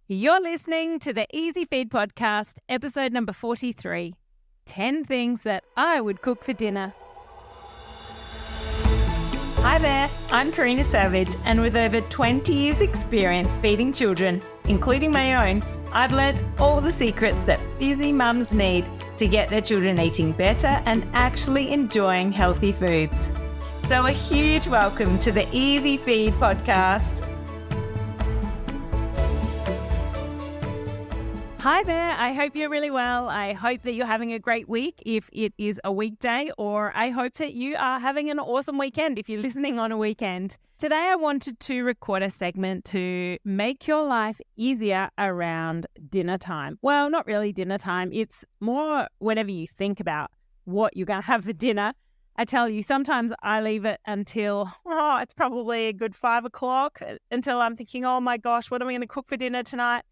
You're listening to the Easy Feed Podcast, episode number 43, 10 things that I would cook for dinner. Hi there, I'm Karina Savage, and with over 20 years experience feeding children, including my own, I've learnt all the secrets that busy mums need to get their children eating better and actually enjoying healthy foods. So a huge welcome to the Easy Feed Podcast. Hi there, I hope you're really well. I hope that you're having a great week if it is a weekday, or I hope that you are having an awesome weekend if you're listening on a weekend. Today I wanted to record a segment to make your life easier around dinner time. Well, not really dinner time. It's more whenever you think about what you're going to have for dinner. I tell you, sometimes I leave it until, it's probably a good 5 o'clock until I'm thinking, oh my gosh, what am I going to cook for dinner tonight?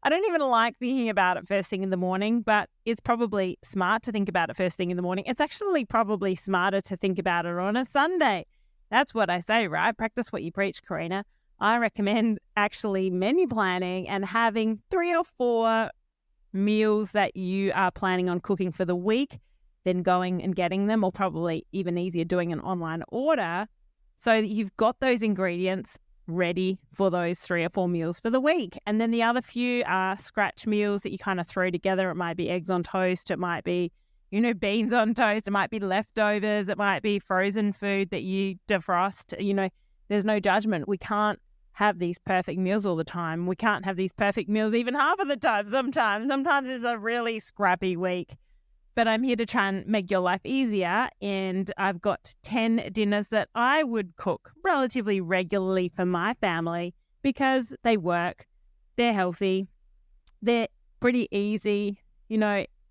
I don't even like thinking about it first thing in the morning, but it's probably smart to think about it first thing in the morning. It's actually probably smarter to think about it on a Sunday. That's what I say, right? Practice what you preach, Karina. I recommend actually menu planning and having 3 or 4 meals that you are planning on cooking for the week, then going and getting them, or probably even easier, doing an online order so that you've got those ingredients ready for those 3 or 4 meals for the week. And then the other few are scratch meals that you kind of throw together. It might be eggs on toast. It might be, beans on toast. It might be leftovers. It might be frozen food that you defrost. There's no judgment. We can't have these perfect meals all the time. We can't have these perfect meals even half of the time sometimes. Sometimes it's a really scrappy week. But I'm here to try and make your life easier, and I've got 10 dinners that I would cook relatively regularly for my family because they work, they're healthy, they're pretty easy.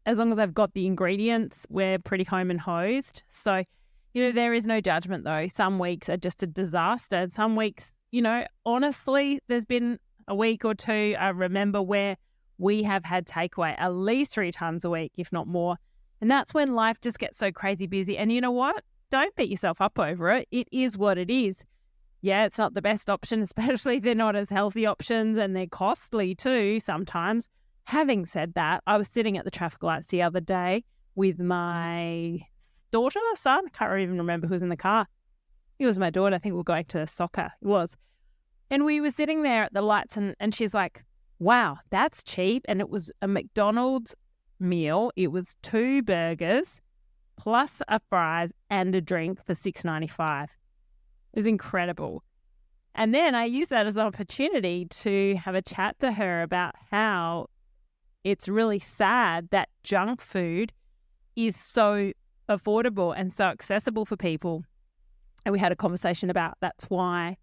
As long as I've got the ingredients, we're pretty home and hosed. So, there is no judgment though. Some weeks are just a disaster. And some weeks, honestly, there's been a week or two, I remember, where we have had takeaway at least 3 times a week, if not more. And that's when life just gets so crazy busy. And you know what? Don't beat yourself up over it. It is what it is. Yeah, it's not the best option, especially if they're not as healthy options, and they're costly too sometimes. Having said that, I was sitting at the traffic lights the other day with my daughter or son. I can't even remember who was in the car. It was my daughter. I think we were going to soccer. It was. And we were sitting there at the lights, and she's like, wow, that's cheap. And it was a McDonald's meal. It was 2 burgers plus a fries and a drink for $6.95. It was incredible. And then I used that as an opportunity to have a chat to her about how it's really sad that junk food is so affordable and so accessible for people. And we had a conversation about that's why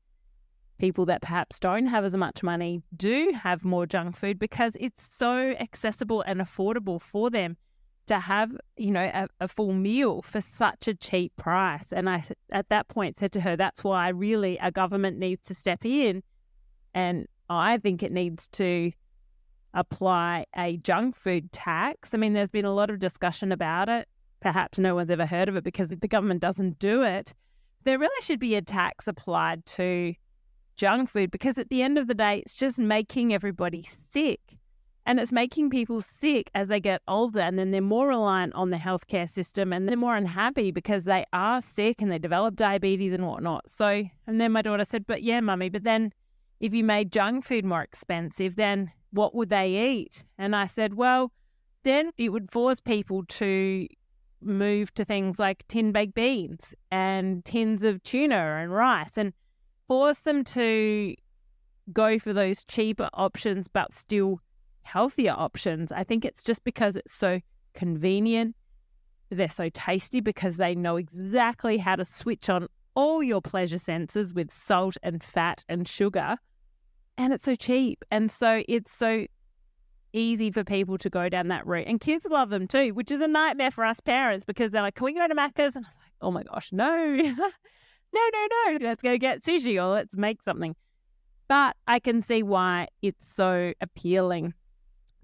people that perhaps don't have as much money do have more junk food, because it's so accessible and affordable for them to have, a full meal for such a cheap price. And I, at that point, said to her, that's why really a government needs to step in. And I think it needs to apply a junk food tax. I mean, there's been a lot of discussion about it. Perhaps no one's ever heard of it because the government doesn't do it. There really should be a tax applied to junk food, because at the end of the day, it's just making everybody sick, and it's making people sick as they get older, and then they're more reliant on the healthcare system, and they're more unhappy because they are sick and they develop diabetes and whatnot. So, and then my daughter said, but yeah, mummy, but then if you made junk food more expensive, then what would they eat? And I said, well, then it would force people to move to things like tin baked beans and tins of tuna and rice, and force them to go for those cheaper options but still healthier options. I think it's just because it's so convenient. They're so tasty because they know exactly how to switch on all your pleasure senses with salt and fat and sugar. And it's so cheap. And so it's so easy for people to go down that route. And kids love them too, which is a nightmare for us parents, because they're like, can we go to Macca's? And I was like, oh my gosh, no. No. Let's go get sushi, or let's make something. But I can see why it's so appealing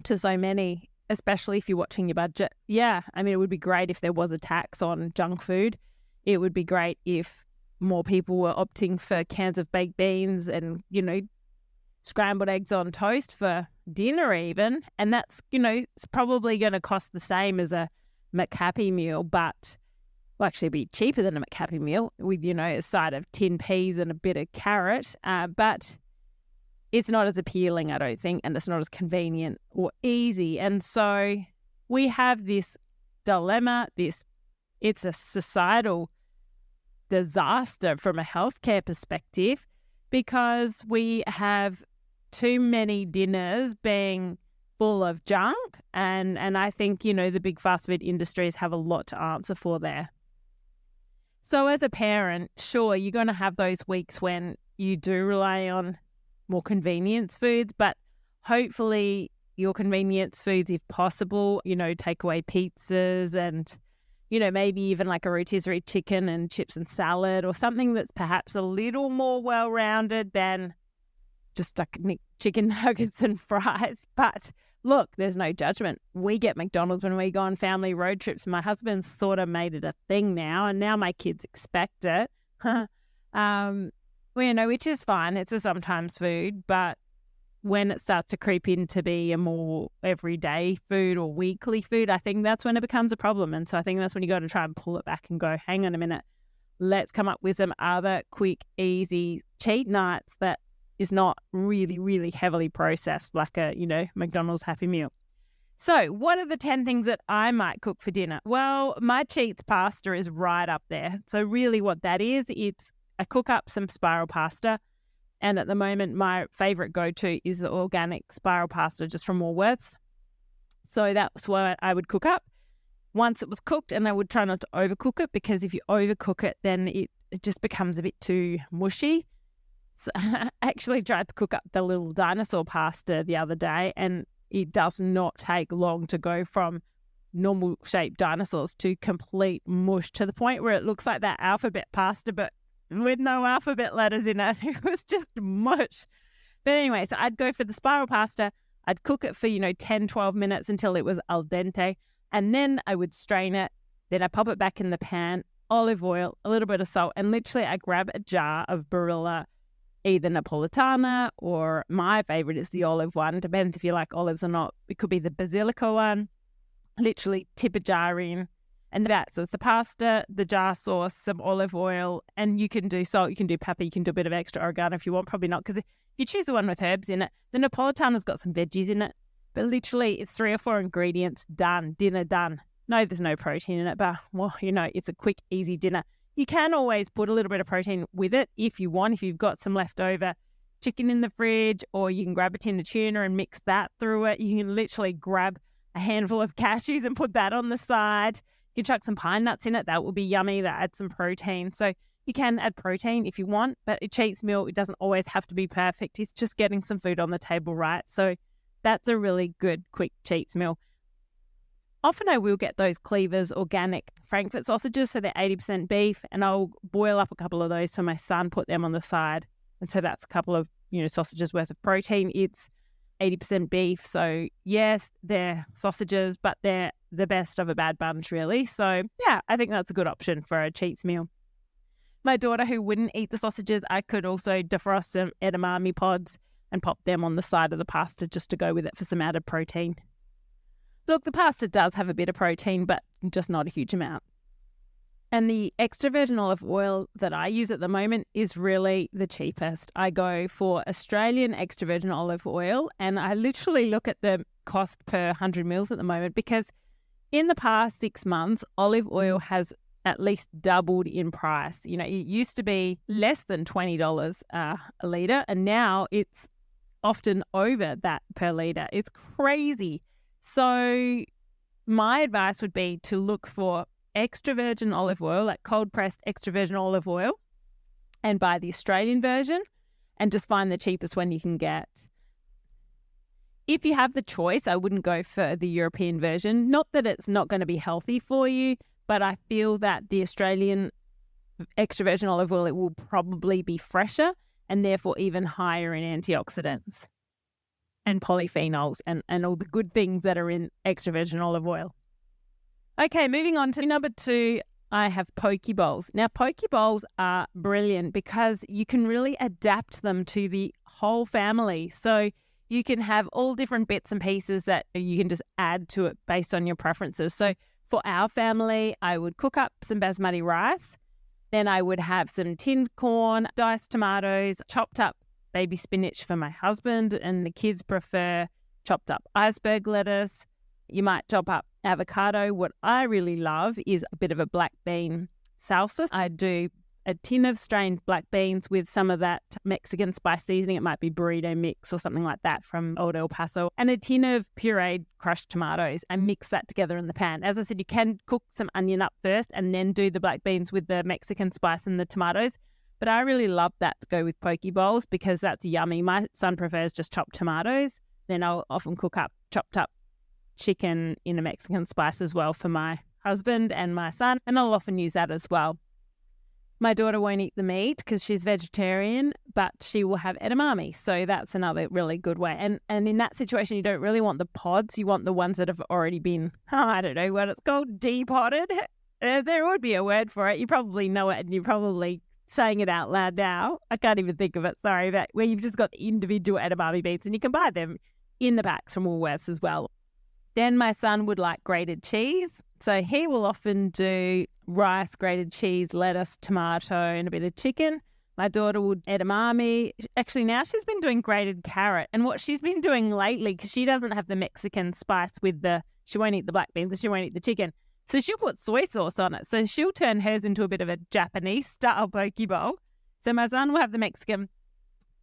to so many, especially if you're watching your budget. Yeah, I mean, it would be great if there was a tax on junk food. It would be great if more people were opting for cans of baked beans and, scrambled eggs on toast for dinner even, and that's, it's probably going to cost the same as a McHappy meal, but will actually be cheaper than a McHappy meal with, a side of tin peas and a bit of carrot, but it's not as appealing, I don't think, and it's not as convenient or easy. And so we have this dilemma, it's a societal disaster from a healthcare perspective because we have too many dinners being full of junk, and I think, the big fast food industries have a lot to answer for there. So as a parent, sure, you're going to have those weeks when you do rely on more convenience foods, but hopefully your convenience foods, if possible, takeaway pizzas and, maybe even like a rotisserie chicken and chips and salad, or something that's perhaps a little more well-rounded than just stuck chicken nuggets and fries. But look, there's no judgment. We get McDonald's when we go on family road trips. My husband's sort of made it a thing now, and now my kids expect it. Which is fine. It's a sometimes food, but when it starts to creep in to be a more everyday food or weekly food, I think that's when it becomes a problem. And so I think that's when you got to try and pull it back and go, hang on a minute, let's come up with some other quick, easy cheat nights that is not really, really heavily processed like a, McDonald's Happy Meal. So what are the 10 things that I might cook for dinner? Well, my cheats pasta is right up there. So really what that is, I cook up some spiral pasta. And at the moment, my favourite go-to is the organic spiral pasta just from Woolworths. So that's what I would cook up once it was cooked, and I would try not to overcook it, because if you overcook it, then it just becomes a bit too mushy. So I actually tried to cook up the little dinosaur pasta the other day, and it does not take long to go from normal shaped dinosaurs to complete mush, to the point where it looks like that alphabet pasta, but with no alphabet letters in it. It was just mush. But anyway, so I'd go for the spiral pasta. I'd cook it for, 10, 12 minutes until it was al dente. And then I would strain it. Then I pop it back in the pan, olive oil, a little bit of salt. And literally I grab a jar of Barilla, either Napolitana, or my favorite is the olive one. Depends if you like olives or not. It could be the Basilica one. Literally tip a jar in. And that's the pasta, the jar sauce, some olive oil, and you can do salt, you can do pepper, you can do a bit of extra oregano if you want. Probably not, because if you choose the one with herbs in it, the Napolitana's got some veggies in it. But literally, it's 3 or 4 ingredients, done, dinner done. No, there's no protein in it, but, it's a quick, easy dinner. You can always put a little bit of protein with it if you want, if you've got some leftover chicken in the fridge, or you can grab a tin of tuna and mix that through it. You can literally grab a handful of cashews and put that on the side. You can chuck some pine nuts in it. That will be yummy. That adds some protein. So you can add protein if you want, but a cheats meal, it doesn't always have to be perfect. It's just getting some food on the table, right? So that's a really good, quick cheats meal. Often I will get those Cleaver's organic Frankfurt sausages, so they're 80% beef, and I'll boil up a couple of those for my son, put them on the side. And so that's a couple of, sausages worth of protein. It's 80% beef. So yes, they're sausages, but they're the best of a bad bunch, really. So yeah, I think that's a good option for a cheats meal. My daughter, who wouldn't eat the sausages, I could also defrost some edamame pods and pop them on the side of the pasta just to go with it for some added protein. Look, the pasta does have a bit of protein, but just not a huge amount. And the extra virgin olive oil that I use at the moment is really the cheapest. I go for Australian extra virgin olive oil, and I literally look at the cost per 100 mils at the moment, because in the past 6 months, olive oil has at least doubled in price. It used to be less than $20 a litre, and now it's often over that per litre. It's crazy. So my advice would be to look for extra virgin olive oil, like cold pressed extra virgin olive oil, and buy the Australian version, and just find the cheapest one you can get. If you have the choice, I wouldn't go for the European version. Not that it's not going to be healthy for you, but I feel that the Australian extra virgin olive oil, it will probably be fresher and therefore even higher in antioxidants and polyphenols and all the good things that are in extra virgin olive oil. Okay, moving on to number 2, I have poke bowls. Now, poke bowls are brilliant because you can really adapt them to the whole family. So you can have all different bits and pieces that you can just add to it based on your preferences. So for our family, I would cook up some basmati rice. Then I would have some tinned corn, diced tomatoes, chopped up baby spinach for my husband, and the kids prefer chopped up iceberg lettuce. You might chop up avocado. What I really love is a bit of a black bean salsa. I do a tin of strained black beans with some of that Mexican spice seasoning. It might be burrito mix or something like that from Old El Paso, and a tin of pureed crushed tomatoes. I mix that together in the pan. As I said, you can cook some onion up first and then do the black beans with the Mexican spice and the tomatoes. But I really love that to go with poke bowls because that's yummy. My son prefers just chopped tomatoes. Then I'll often cook up chopped up chicken in a Mexican spice as well for my husband and my son, and I'll often use that as well. My daughter won't eat the meat because she's vegetarian, but she will have edamame. So that's another really good way. And in that situation, you don't really want the pods. You want the ones that have already been, I don't know what it's called, depotted. There would be a word for it. You probably know it and you're probably saying it out loud now. I can't even think of it, sorry, but where you've just got the individual edamame beans and you can buy them in the packs from Woolworths as well. Then my son would like grated cheese. So he will often do rice, grated cheese, lettuce, tomato, and a bit of chicken. My daughter would edamame. Actually, now she's been doing grated carrot. And what she's been doing lately, because she doesn't have the Mexican spice with she won't eat the black beans and she won't eat the chicken. So she'll put soy sauce on it. So she'll turn hers into a bit of a Japanese-style poke bowl. So my son will have the Mexican.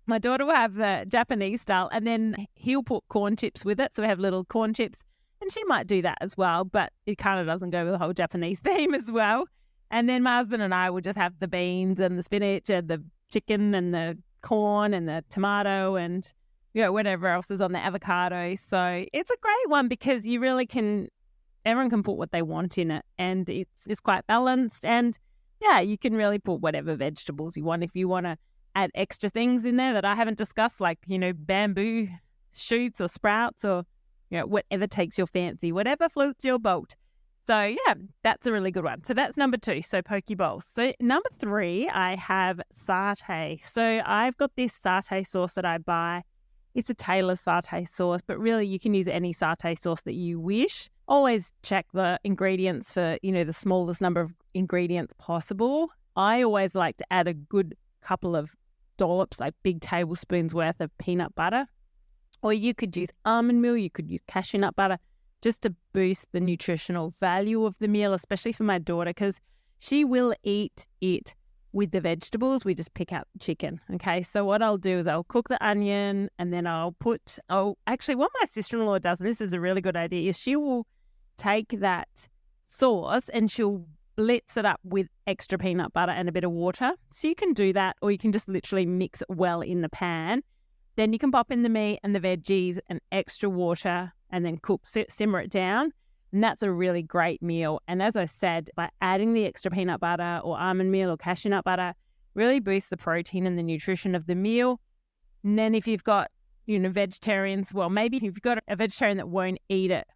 My daughter will have the Japanese style, and then he'll put corn chips with it. So we have little corn chips. And she might do that as well, but it kind of doesn't go with the whole Japanese theme as well. And then my husband and I will just have the beans and the spinach and the chicken and the corn and the tomato and, whatever else is on the avocado. So it's a great one because you really can, everyone can put what they want in it, and it's quite balanced. And yeah, you can really put whatever vegetables you want. If you want to add extra things in there that I haven't discussed, like, bamboo shoots or sprouts or whatever takes your fancy, whatever floats your boat. So yeah, that's a really good one. So that's number 2, so poke bowls. So number 3, I have satay. So I've got this satay sauce that I buy. It's a Taylor satay sauce, but really you can use any satay sauce that you wish. Always check the ingredients for, the smallest number of ingredients possible. I always like to add a good couple of dollops, like big tablespoons worth of peanut butter. Or you could use almond meal, you could use cashew nut butter, just to boost the nutritional value of the meal, especially for my daughter, because she will eat it with the vegetables. We just pick out the chicken, okay? So what I'll do is I'll cook the onion, and then actually what my sister-in-law does, and this is a really good idea, is she will take that sauce and she'll blitz it up with extra peanut butter and a bit of water. So you can do that, or you can just literally mix it well in the pan. Then you can pop in the meat and the veggies and extra water and then simmer it down. And that's a really great meal. And as I said, by adding the extra peanut butter or almond meal or cashew nut butter, really boosts the protein and the nutrition of the meal. And then if you've got, vegetarians, well, maybe if you've got a vegetarian that won't eat it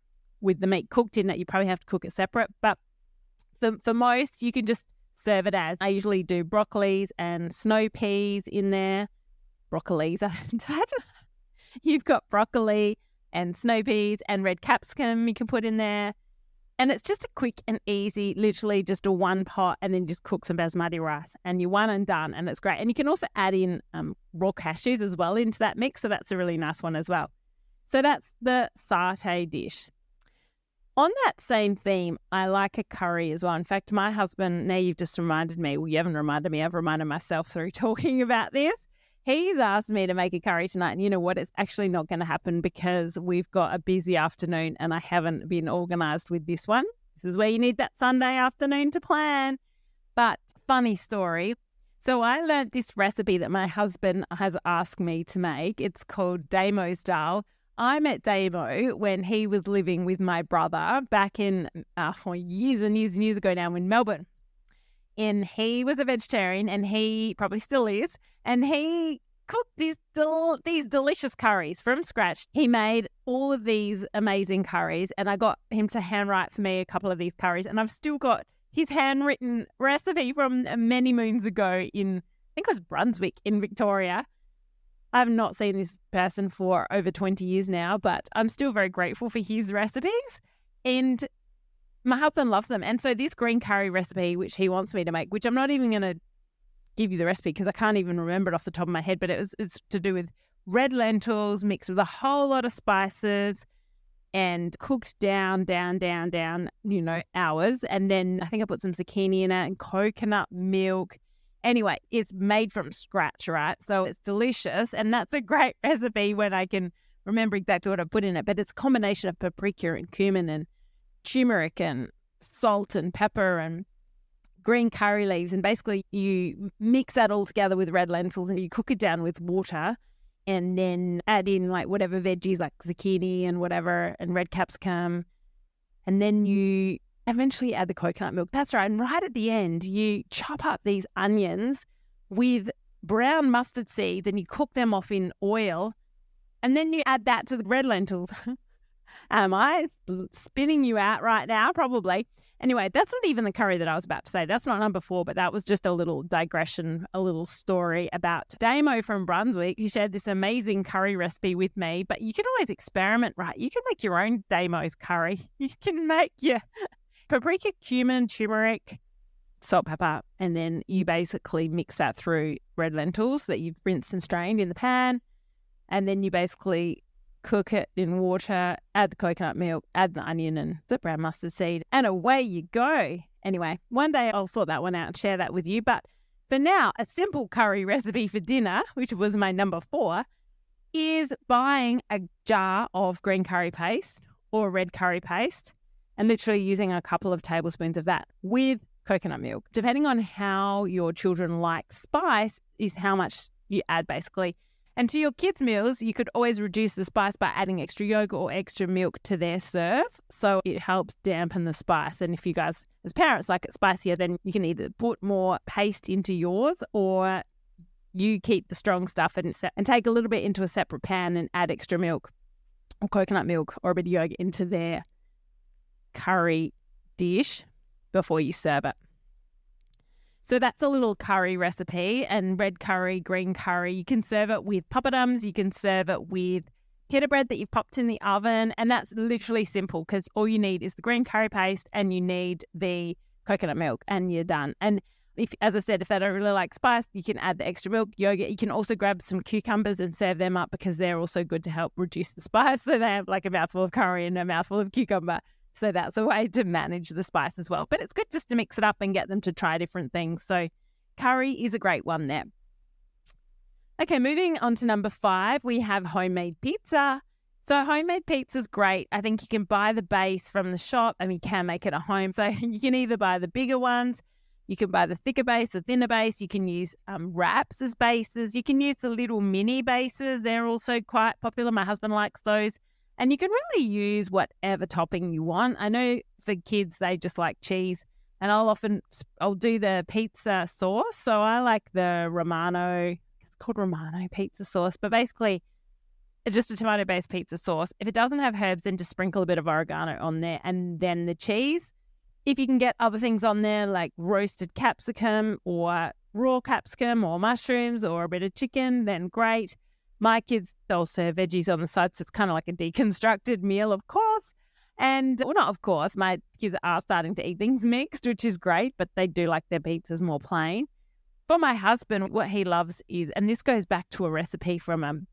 with the meat cooked in it, you probably have to cook it separate. But for most, you can just serve it as. I usually do broccolis and snow peas in there. You've got broccoli and snow peas and red capsicum you can put in there. And it's just a quick and easy, literally just a one pot, and then just cook some basmati rice and you're one and done, and it's great. And you can also add in raw cashews as well into that mix, so that's a really nice one as well. So that's the satay dish. On that same theme, I like a curry as well. In fact, my husband, now you've just reminded me, well, you haven't reminded me, I've reminded myself through talking about this. He's asked me to make a curry tonight, and you know what? It's actually not going to happen because we've got a busy afternoon and I haven't been organised with this one. This is where you need that Sunday afternoon to plan. But funny story. So I learned this recipe that my husband has asked me to make. It's called Damo style. I met Damo when he was living with my brother back in years and years and years ago now in Melbourne. And he was a vegetarian, and he probably still is. And he cooked these delicious curries from scratch. He made all of these amazing curries, and I got him to handwrite for me a couple of these curries. And I've still got his handwritten recipe from many moons ago in, I think it was Brunswick in Victoria. I have not seen this person for over 20 years now, but I'm still very grateful for his recipes. And my husband loves them. And so this green curry recipe, which he wants me to make, which I'm not even going to give you the recipe because I can't even remember it off the top of my head, but it's to do with red lentils mixed with a whole lot of spices and cooked down, hours. And then I think I put some zucchini in it and coconut milk. Anyway, it's made from scratch, right? So it's delicious. And that's a great recipe when I can remember exactly what I put in it. But it's a combination of paprika and cumin and turmeric and salt and pepper and green curry leaves. And basically you mix that all together with red lentils and you cook it down with water and then add in like whatever veggies like zucchini and whatever and red capsicum. And then you eventually add the coconut milk. That's right. And right at the end, you chop up these onions with brown mustard seeds and you cook them off in oil. And then you add that to the red lentils. Am I spinning you out right now? Probably. Anyway, that's not even the curry that I was about to say. That's not number 4, but that was just a little digression, a little story about Damo from Brunswick, who shared this amazing curry recipe with me. But you can always experiment, right? You can make your own Damo's curry. You can make your paprika, cumin, turmeric, salt, pepper, and then you basically mix that through red lentils that you've rinsed and strained in the pan. And then you basically cook it in water, add the coconut milk, add the onion and the brown mustard seed, and away you go. Anyway, one day I'll sort that one out and share that with you. But for now, a simple curry recipe for dinner, which was my number 4, is buying a jar of green curry paste or red curry paste and literally using a couple of tablespoons of that with coconut milk. Depending on how your children like spice is how much you add basically. And to your kids' meals, you could always reduce the spice by adding extra yogurt or extra milk to their serve. So it helps dampen the spice. And if you guys, as parents, like it spicier, then you can either put more paste into yours or you keep the strong stuff and take a little bit into a separate pan and add extra milk or coconut milk or a bit of yogurt into their curry dish before you serve it. So that's a little curry recipe, and red curry, green curry. You can serve it with papadums. You can serve it with pita bread that you've popped in the oven. And that's literally simple because all you need is the green curry paste and you need the coconut milk and you're done. And if, as I said, if they don't really like spice, you can add the extra milk, yogurt. You can also grab some cucumbers and serve them up because they're also good to help reduce the spice. So they have like a mouthful of curry and a mouthful of cucumber. So that's a way to manage the spice as well. But it's good just to mix it up and get them to try different things. So curry is a great one there. Okay, moving on to number 5, we have homemade pizza. So homemade pizza is great. I think you can buy the base from the shop and you can make it at home. So you can either buy the bigger ones, you can buy the thicker base or thinner base. You can use wraps as bases. You can use the little mini bases. They're also quite popular. My husband likes those. And you can really use whatever topping you want. I know for kids, they just like cheese. And I'll do the pizza sauce. So I like the Romano, it's called Romano pizza sauce. But basically, it's just a tomato-based pizza sauce. If it doesn't have herbs, then just sprinkle a bit of oregano on there. And then the cheese. If you can get other things on there like roasted capsicum or raw capsicum or mushrooms or a bit of chicken, then great. My kids, they'll serve veggies on the side, so it's kind of like a deconstructed meal, of course. And, well, not of course, my kids are starting to eat things mixed, which is great, but they do like their pizzas more plain. For my husband, what he loves is, and this goes back to a recipe from an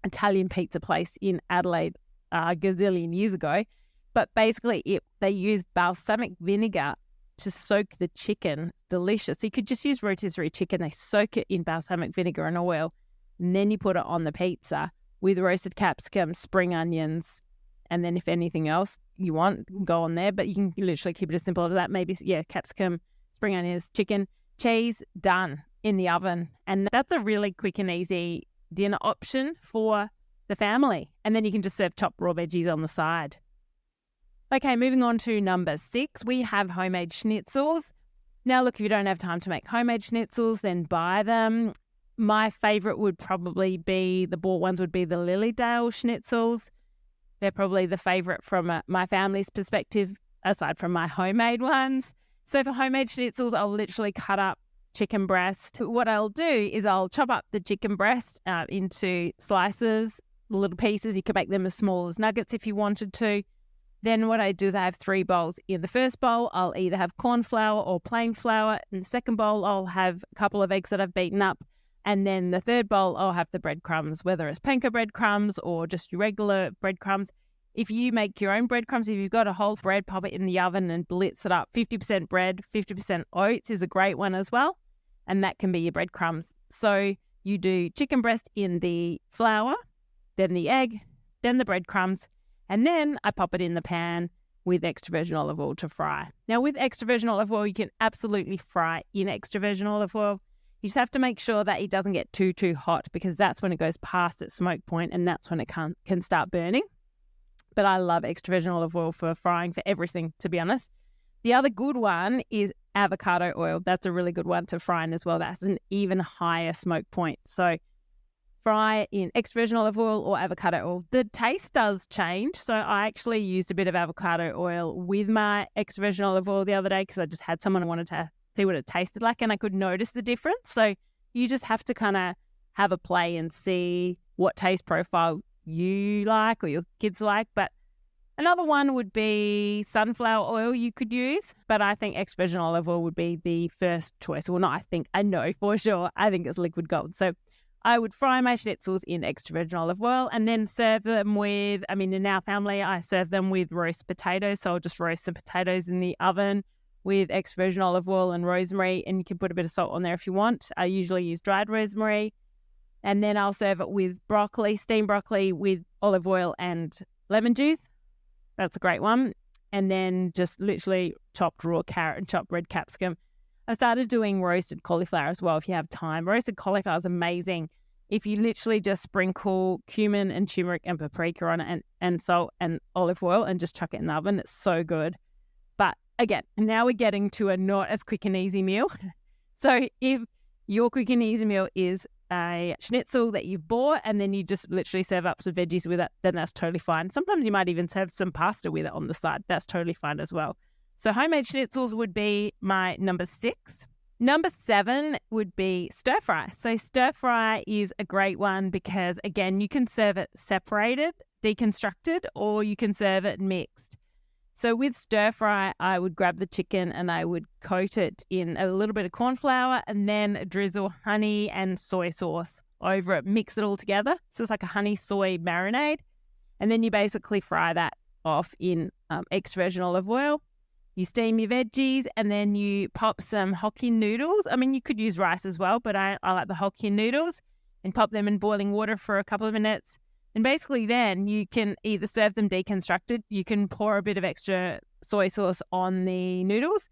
Italian pizza place in Adelaide a gazillion years ago, but basically they use balsamic vinegar to soak the chicken. It's delicious. So you could just use rotisserie chicken. They soak it in balsamic vinegar and oil. And then you put it on the pizza with roasted capsicum, spring onions, and then if anything else you want, go on there. But you can literally keep it as simple as that. Maybe, capsicum, spring onions, chicken, cheese, done in the oven. And that's a really quick and easy dinner option for the family. And then you can just serve chopped raw veggies on the side. Okay, moving on to number 6, we have homemade schnitzels. Now, look, if you don't have time to make homemade schnitzels, then buy them. My favourite would probably be, the bought ones would be the Lilydale schnitzels. They're probably the favourite from my family's perspective, aside from my homemade ones. So for homemade schnitzels, I'll literally cut up chicken breast. What I'll do is I'll chop up the chicken breast into slices, little pieces. You could make them as small as nuggets if you wanted to. Then what I do is I have 3 bowls. In the first bowl, I'll either have corn flour or plain flour. In the second bowl, I'll have a couple of eggs that I've beaten up. And then the third bowl, I'll have the breadcrumbs, whether it's panko breadcrumbs or just your regular breadcrumbs. If you make your own breadcrumbs, if you've got a whole bread, pop it in the oven and blitz it up. 50% bread, 50% oats is a great one as well. And that can be your breadcrumbs. So you do chicken breast in the flour, then the egg, then the breadcrumbs, and then I pop it in the pan with extra virgin olive oil to fry. Now, with extra virgin olive oil, you can absolutely fry in extra virgin olive oil. You just have to make sure that it doesn't get too hot, because that's when it goes past its smoke point and that's when it can start burning. But I love extra virgin olive oil for frying for everything, to be honest. The other good one is avocado oil. That's a really good one to fry in as well. That's an even higher smoke point. So fry in extra virgin olive oil or avocado oil. The taste does change. So I actually used a bit of avocado oil with my extra virgin olive oil the other day because I just had someone who wanted to see what it tasted like and I could notice the difference. So you just have to kind of have a play and see what taste profile you like or your kids like. But another one would be sunflower oil you could use, but I think extra virgin olive oil would be the first choice. Well, not I think, I know for sure. I think it's liquid gold. So I would fry my schnitzels in extra virgin olive oil and then serve them with, in our family, I serve them with roast potatoes. So I'll just roast some potatoes in the oven with extra virgin olive oil and rosemary, and you can put a bit of salt on there if you want. I usually use dried rosemary. And then I'll serve it with broccoli, steamed broccoli with olive oil and lemon juice. That's a great one. And then just literally chopped raw carrot and chopped red capsicum. I started doing roasted cauliflower as well if you have time. Roasted cauliflower is amazing. If you literally just sprinkle cumin and turmeric and paprika on it and salt and olive oil and just chuck it in the oven, it's so good. But again, now we're getting to a not as quick and easy meal. So if your quick and easy meal is a schnitzel that you've bought and then you just literally serve up some veggies with it, then that's totally fine. Sometimes you might even serve some pasta with it on the side. That's totally fine as well. So homemade schnitzels would be my number 6. Number 7 would be stir fry. So stir fry is a great one because, again, you can serve it separated, deconstructed, or you can serve it mixed. So with stir fry, I would grab the chicken and I would coat it in a little bit of corn flour and then drizzle honey and soy sauce over it, mix it all together. So it's like a honey soy marinade. And then you basically fry that off in extra virgin olive oil. You steam your veggies and then you pop some Hokkien noodles. You could use rice as well, but I like the Hokkien noodles, and pop them in boiling water for a couple of minutes. And basically then you can either serve them deconstructed, you can pour a bit of extra soy sauce on the noodles.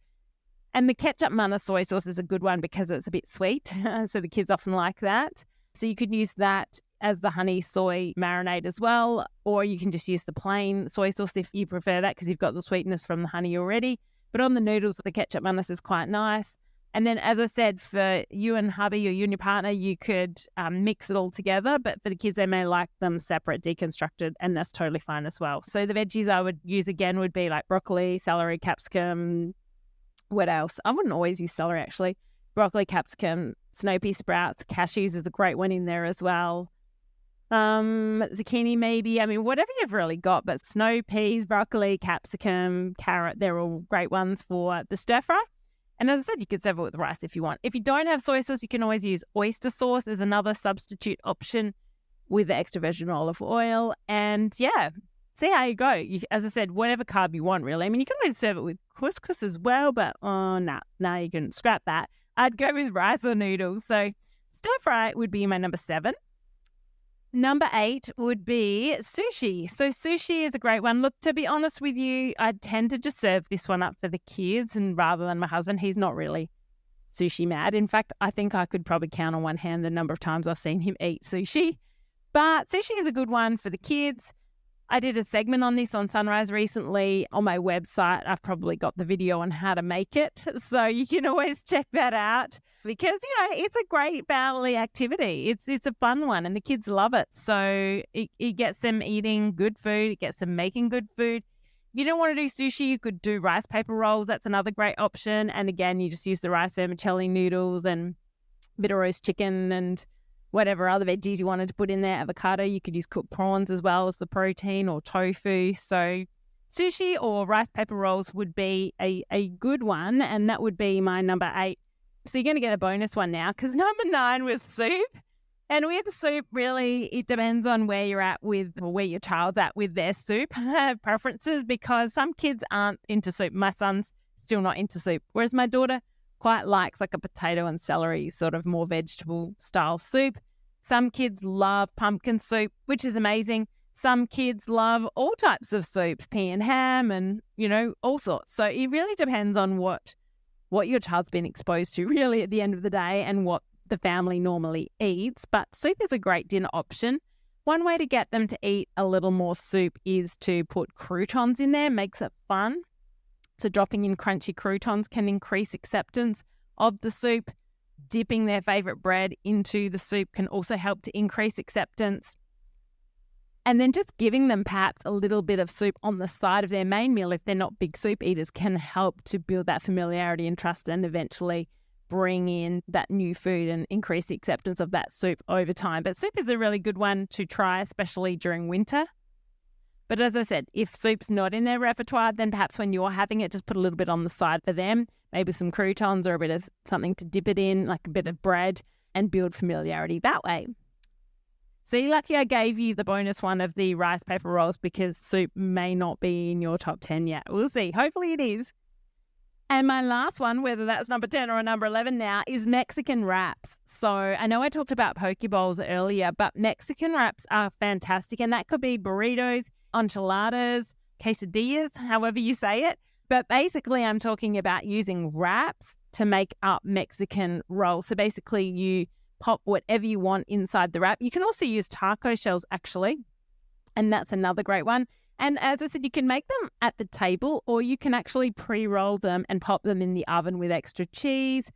And the ketchup mana soy sauce is a good one because it's a bit sweet. So the kids often like that. So you could use that as the honey soy marinade as well, or you can just use the plain soy sauce if you prefer that because you've got the sweetness from the honey already. But on the noodles, the ketchup manis is quite nice. And then, as I said, for you and hubby or you and your partner, you could mix it all together. But for the kids, they may like them separate, deconstructed, and that's totally fine as well. So the veggies I would use again would be like broccoli, celery, capsicum. What else? I wouldn't always use celery, actually. Broccoli, capsicum, snow pea sprouts, cashews is a great one in there as well. Zucchini maybe. Whatever you've really got, but snow peas, broccoli, capsicum, carrot, they're all great ones for the stir fry. And as I said, you could serve it with rice if you want. If you don't have soy sauce, you can always use oyster sauce as another substitute option with the extra virgin olive oil. And yeah, see how you go. As I said, whatever carb you want, really. You can always serve it with couscous as well, but you can scrap that. I'd go with rice or noodles. So stir fry would be my number 7. Number 8 would be sushi. So sushi is a great one. Look, to be honest with you, I tend to just serve this one up for the kids, and rather than my husband, he's not really sushi mad. In fact, I think I could probably count on one hand the number of times I've seen him eat sushi. But sushi is a good one for the kids. I did a segment on this on Sunrise recently on my website. I've probably got the video on how to make it, so you can always check that out because, it's a great family activity. It's a fun one and the kids love it. So it gets them eating good food. It gets them making good food. If you don't want to do sushi, you could do rice paper rolls. That's another great option. And again, you just use the rice vermicelli noodles and a bit of roast chicken and whatever other veggies you wanted to put in there. Avocado, you could use cooked prawns as well as the protein, or tofu. So sushi or rice paper rolls would be a good one, and that would be my number 8. So you're going to get a bonus one now, because number 9 was soup. And with soup, really, it depends on where you're at with, or where your child's at with their soup preferences, because some kids aren't into soup. My son's still not into soup, whereas my daughter quite likes like a potato and celery, sort of more vegetable style soup. Some kids love pumpkin soup, which is amazing. Some kids love all types of soup, pea and ham and, all sorts. So it really depends on what your child's been exposed to, really, at the end of the day, and what the family normally eats. But soup is a great dinner option. One way to get them to eat a little more soup is to put croutons in there. Makes it fun. So dropping in crunchy croutons can increase acceptance of the soup. Dipping their favorite bread into the soup can also help to increase acceptance. And then just giving them perhaps a little bit of soup on the side of their main meal, if they're not big soup eaters, can help to build that familiarity and trust, and eventually bring in that new food and increase the acceptance of that soup over time. But soup is a really good one to try, especially during winter. But as I said, if soup's not in their repertoire, then perhaps when you're having it, just put a little bit on the side for them, maybe some croutons or a bit of something to dip it in, like a bit of bread, and build familiarity that way. See, lucky I gave you the bonus one of the rice paper rolls, because soup may not be in your top 10 yet. We'll see. Hopefully it is. And my last one, whether that's number 10 or number 11 now, is Mexican wraps. So I know I talked about poke bowls earlier, but Mexican wraps are fantastic. And that could be burritos, enchiladas, quesadillas, however you say it. But basically, I'm talking about using wraps to make up Mexican rolls. So basically, you pop whatever you want inside the wrap. You can also use taco shells, actually. And that's another great one. And as I said, you can make them at the table, or you can actually pre-roll them and pop them in the oven with extra cheese.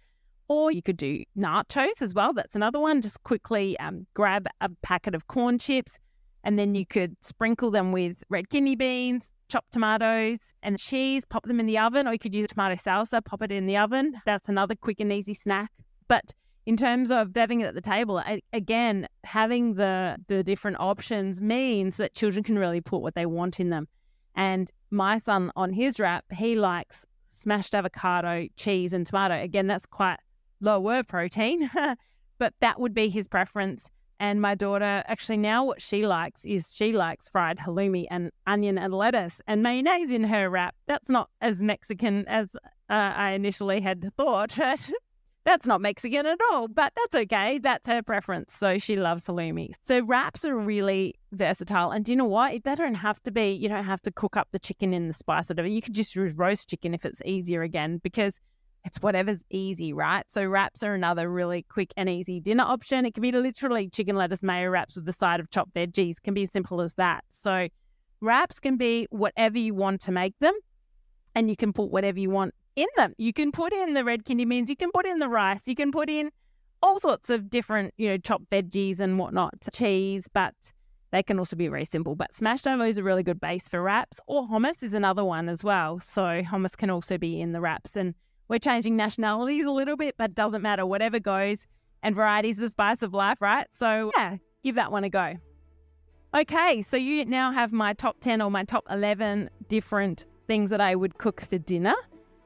Or you could do nachos as well. That's another one. Just quickly grab a packet of corn chips, and then you could sprinkle them with red kidney beans, chopped tomatoes and cheese, pop them in the oven. Or you could use tomato salsa, pop it in the oven. That's another quick and easy snack. But in terms of having it at the table, again, having the different options means that children can really put what they want in them. And my son, on his wrap, he likes smashed avocado, cheese and tomato. Again, that's quite lower protein, but that would be his preference. And my daughter, actually now what she likes is she likes fried halloumi and onion and lettuce and mayonnaise in her wrap. That's not as Mexican as I initially had thought. That's not Mexican at all, but that's okay. That's her preference. So she loves halloumi. So wraps are really versatile. And do you know what? They don't have to be, you don't have to cook up the chicken in the spice or whatever. You could just use roast chicken if it's easier again, because it's whatever's easy, right? So wraps are another really quick and easy dinner option. It can be literally chicken, lettuce, mayo wraps with the side of chopped veggies. It can be as simple as that. So wraps can be whatever you want to make them, and you can put whatever you want in them. You can put in the red kidney beans, you can put in the rice, you can put in all sorts of different, chopped veggies and whatnot, cheese, but they can also be very simple. But smashed avocado is a really good base for wraps, or hummus is another one as well. So hummus can also be in the wraps. And we're changing nationalities a little bit, but doesn't matter, whatever goes. And variety is the spice of life, right? So yeah, give that one a go. Okay, so you now have my top 10 or my top 11 different things that I would cook for dinner,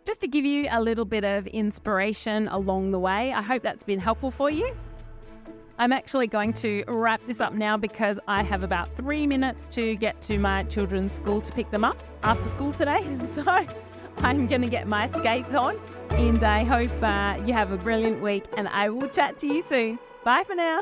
just to give you a little bit of inspiration along the way. I hope that's been helpful for you. I'm actually going to wrap this up now, because I have about 3 minutes to get to my children's school to pick them up after school today. So I'm going to get my skates on, and I hope you have a brilliant week, and I will chat to you soon. Bye for now.